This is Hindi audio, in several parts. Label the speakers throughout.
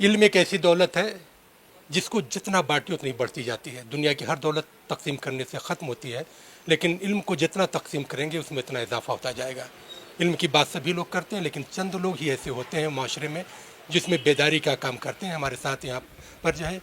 Speaker 1: इल्म एक ऐसी दौलत है जिसको जितना बांटी उतनी बढ़ती जाती है। दुनिया की हर दौलत तकसीम करने से ख़त्म होती है, लेकिन इल्म को जितना तकसीम करेंगे उसमें इतना इजाफा होता जाएगा। इल्म की बात सभी लोग करते हैं, लेकिन चंद लोग ही ऐसे होते हैं माशरे में जिसमें बेदारी का काम करते हैं। हमारे साथ यहाँ पर जो है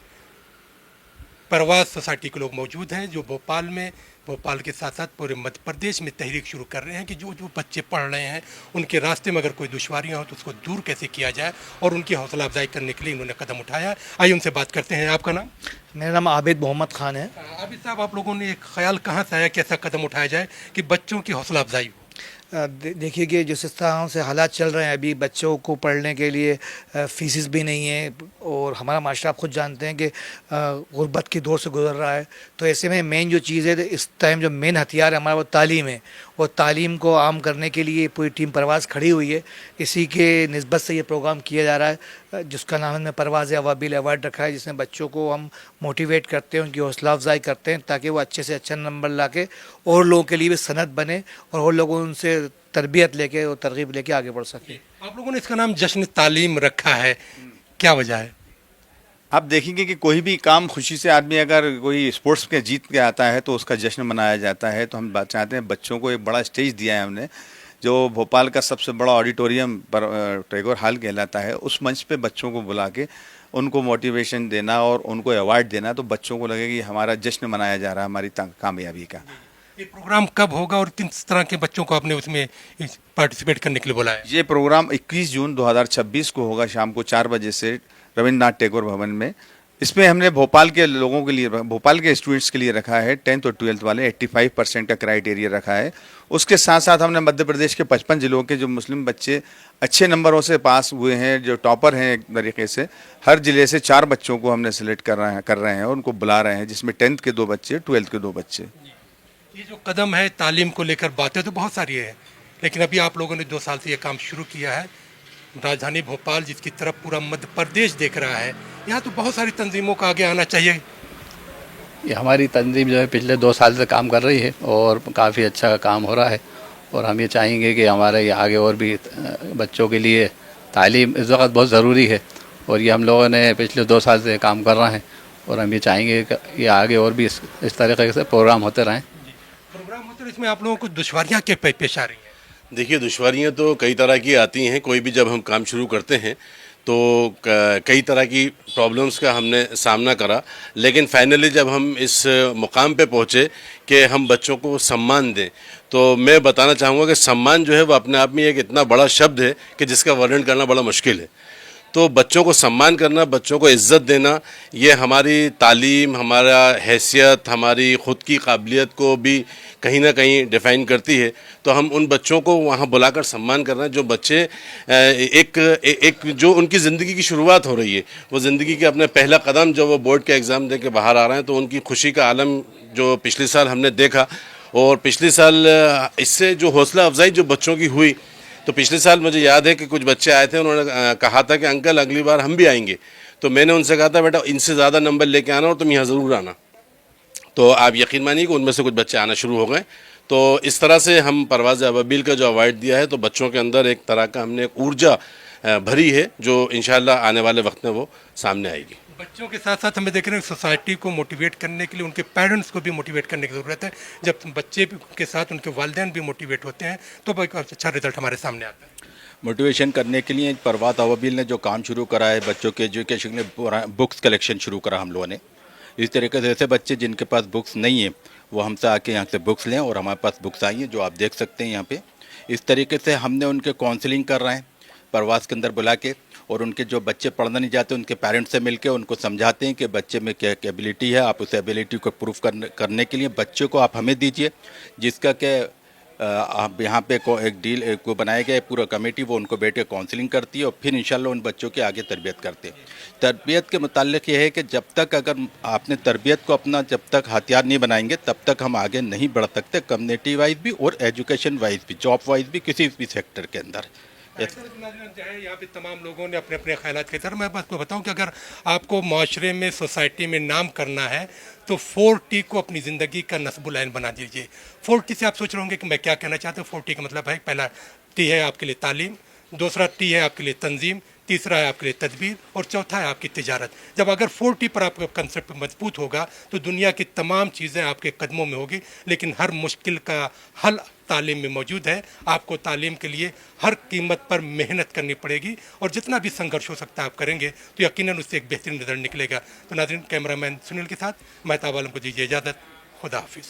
Speaker 1: परवाज़ सोसाइटी के लोग मौजूद हैं, जो भोपाल के साथ साथ पूरे मध्य प्रदेश में तहरीक शुरू कर रहे हैं कि जो जो बच्चे पढ़ रहे हैं उनके रास्ते में अगर कोई दुश्वारियां हो तो उसको दूर कैसे किया जाए, और उनकी हौसला अफजाई करने के लिए इन्होंने कदम उठाया है। आइए उनसे बात करते हैं। आपका नाम?
Speaker 2: मेरा नाम आबिद मोहम्मद ख़ान है।
Speaker 1: आबिद साहब, आप लोगों ने एक ख्याल कहाँ से आया कि ऐसा कदम उठाया जाए कि बच्चों की हौसला अफजाई हो?
Speaker 2: देखिए कि जिस तरह से हालात चल रहे हैं अभी, बच्चों को पढ़ने के लिए फीसिस भी नहीं है, और हमारा माशरा आप खुद जानते हैं कि गुर्बत की दौर से गुजर रहा है। तो ऐसे में मेन जो चीज़ है इस टाइम, जो मेन हथियार है हमारा, वो तालीम है। और तालीम को आम करने के लिए पूरी टीम परवाज़ खड़ी हुई है। इसी के निस्बत से ये प्रोग्राम किया जा रहा है, जिसका नाम हमने परवाज़ अवाबिल अवार्ड रखा है, जिसमें बच्चों को हम मोटिवेट करते हैं, उनकी हौसला अफजाई करते हैं, ताकि वो अच्छे से अच्छा नंबर ला के और लोगों के लिए भी सनद बने, और लोगों उनसे तरबियत लेके और तरगीब लेके आगे बढ़ सके।
Speaker 1: आप लोगों ने इसका नाम जश्न तालीम रखा है, क्या वजह है?
Speaker 3: आप देखेंगे कि कोई भी काम खुशी से आदमी अगर कोई स्पोर्ट्स में जीत के आता है तो उसका जश्न मनाया जाता है। तो हम चाहते हैं, बच्चों को एक बड़ा स्टेज दिया है हमने, जो भोपाल का सबसे बड़ा ऑडिटोरियम पर टैगोर हॉल कहलाता है। उस मंच पे बच्चों को बुला के उनको मोटिवेशन देना और उनको अवार्ड देना, तो बच्चों को लगे कि हमारा जश्न मनाया जा रहा है हमारी कामयाबी का।
Speaker 1: ये प्रोग्राम कब होगा और किस तरह के बच्चों को आपने उसमें पार्टिसिपेट करने के लिए बुलाया?
Speaker 3: ये प्रोग्राम 21 जून 2026 को होगा, शाम को 4 बजे से रविन्द्रनाथ टैगोर भवन में। इसमें हमने भोपाल के लोगों के लिए, भोपाल के स्टूडेंट्स के लिए रखा है 10th और 12th वाले, 85% का क्राइटेरिया रखा है। उसके साथ साथ हमने मध्य प्रदेश के 55 जिलों के जो मुस्लिम बच्चे अच्छे नंबरों से पास हुए हैं, जो टॉपर हैं एक तरीके से, हर जिले से 4 बच्चों को हमने सिलेक्ट कर रहे हैं, उनको बुला रहे हैं, जिसमें 10th के 2 बच्चे, 12th के 2 बच्चे।
Speaker 1: ये जो कदम है, तालीम को लेकर बातें तो बहुत सारी है, लेकिन अभी आप लोगों ने 2 साल से ये काम शुरू किया है। राजधानी भोपाल जिसकी तरफ पूरा मध्य प्रदेश देख रहा है, यहाँ तो बहुत सारी तंजीमों का आगे आना चाहिए।
Speaker 4: ये हमारी तंजीम जो है पिछले 2 साल से काम कर रही है और काफ़ी अच्छा काम हो रहा है, और हम ये चाहेंगे कि हमारे ये आगे और भी बच्चों के लिए तालीम इस वक्त बहुत ज़रूरी है, और ये हम लोगों ने पिछले 2 साल से काम कर रहे हैं, और हम ये चाहेंगे कि ये आगे और भी इस तरीके से प्रोग्राम होते रहें।
Speaker 1: प्रोग्राम होते इसमें आप लोगों को दुश्वारियाँ क्या पेश आ रही हैं?
Speaker 5: देखिए, दुश्वारियाँ तो कई तरह की आती हैं। कोई भी जब हम काम शुरू करते हैं तो कई तरह की प्रॉब्लम्स का हमने सामना करा, लेकिन फाइनली जब हम इस मुकाम पे पहुँचे कि हम बच्चों को सम्मान दें, तो मैं बताना चाहूँगा कि सम्मान जो है वो अपने आप में एक इतना बड़ा शब्द है कि जिसका वर्णन करना बड़ा मुश्किल है। तो बच्चों को सम्मान करना, बच्चों को इज़्ज़त देना, ये हमारी तालीम, हमारा हैसियत, हमारी ख़ुद की काबिलियत को भी कहीं ना कहीं डिफ़ाइन करती है। तो हम उन बच्चों को वहाँ बुलाकर सम्मान करना, जो बच्चे एक जो उनकी ज़िंदगी की शुरुआत हो रही है, वो ज़िंदगी के अपने पहला कदम जब वो बोर्ड के एग्ज़ाम दे के बाहर आ रहे हैं, तो उनकी खुशी का आलम जो पिछले साल हमने देखा, और पिछले साल इससे जो हौसला अफजाई जो बच्चों की हुई, तो पिछले साल मुझे याद है कि कुछ बच्चे आए थे, उन्होंने कहा था कि अंकल अगली बार हम भी आएंगे। तो मैंने उनसे कहा था, बेटा इनसे ज़्यादा नंबर लेके आना और तुम यहाँ ज़रूर आना। तो आप यकीन मानिए कि उनमें से कुछ बच्चे आना शुरू हो गए। तो इस तरह से हम परवाज़ अबाबिल का जो अवार्ड दिया है, तो बच्चों के अंदर एक तरह का हमने एक ऊर्जा भरी है, जो इंशाल्लाह आने वाले वक्त में वो सामने आएगी।
Speaker 1: बच्चों के साथ साथ हमें देख रहे हैं सोसाइटी को मोटिवेट करने के लिए उनके पेरेंट्स को भी मोटिवेट करने की ज़रूरत है। जब बच्चे के साथ उनके वालिदैन भी मोटिवेट होते हैं तो एक अच्छा रिजल्ट हमारे सामने आता है।
Speaker 6: मोटिवेशन करने के लिए परवाज़ अवाबिल ने जो काम शुरू करा है, बच्चों के एजुकेशन के लिए बुक्स कलेक्शन शुरू करा हम लोगों ने। इस तरीके से ऐसे बच्चे जिनके पास बुक्स नहीं है, वो हमसे आके यहाँ से बुक्स लें, और हमारे पास बुक्स आई हैं जो आप देख सकते हैं यहाँ पे। इस तरीके से हमने उनके काउंसलिंग कर रहे हैं प्रवास के अंदर बुला के, और उनके जो बच्चे पढ़ना नहीं चाहते उनके पेरेंट्स से मिलके उनको समझाते हैं कि बच्चे में क्या एबिलिटी है, आप उस एबिलिटी को प्रूफ करने के लिए बच्चे को आप हमें दीजिए, जिसका कि आप यहाँ पे एक डील को बनाया गया है पूरा कमेटी, वो उनको बैठ के काउंसलिंग करती है, और फिर इंशाल्लाह उन बच्चों की आगे तरबियत करते हैं। तरबियत के मुताल्लिक़ ये है कि जब तक अगर आपने तरबियत को अपना जब तक हथियार नहीं बनाएंगे, तब तक हम आगे नहीं बढ़ सकते, कम्युनिटी वाइज भी और एजुकेशन वाइज भी, जॉब वाइज भी, किसी भी सेक्टर के अंदर।
Speaker 1: यहाँ पे तमाम लोगों ने अपने अपने ख्यालात के तरह, मैं आपको बताऊं कि अगर आपको माशरे में, सोसाइटी में नाम करना है तो 4T को अपनी ज़िंदगी का नस्बुल ऐन बना दीजिए। 4T से आप सोच रहे होंगे कि मैं क्या कहना चाहता हूँ। 4T का मतलब है, पहला T है आपके लिए तालीम, दूसरा T है आपके लिए तंजीम, तीसरा है आपके लिए तदबीर और चौथा है आपकी तिजारत। जब अगर 40 पर आपका कंसेप्ट मजबूत होगा तो दुनिया की तमाम चीज़ें आपके कदमों में होगी, लेकिन हर मुश्किल का हल तालीम में मौजूद है। आपको तालीम के लिए हर कीमत पर मेहनत करनी पड़ेगी और जितना भी संघर्ष हो सकता है आप करेंगे तो यकीनन उससे एक बेहतरीन रिजल्ट निकलेगा। तो नाज़रीन, कैमरामैन सुनील के साथ मैं तावालम को दीजिए इजाज़त। खुदा हाफिज़।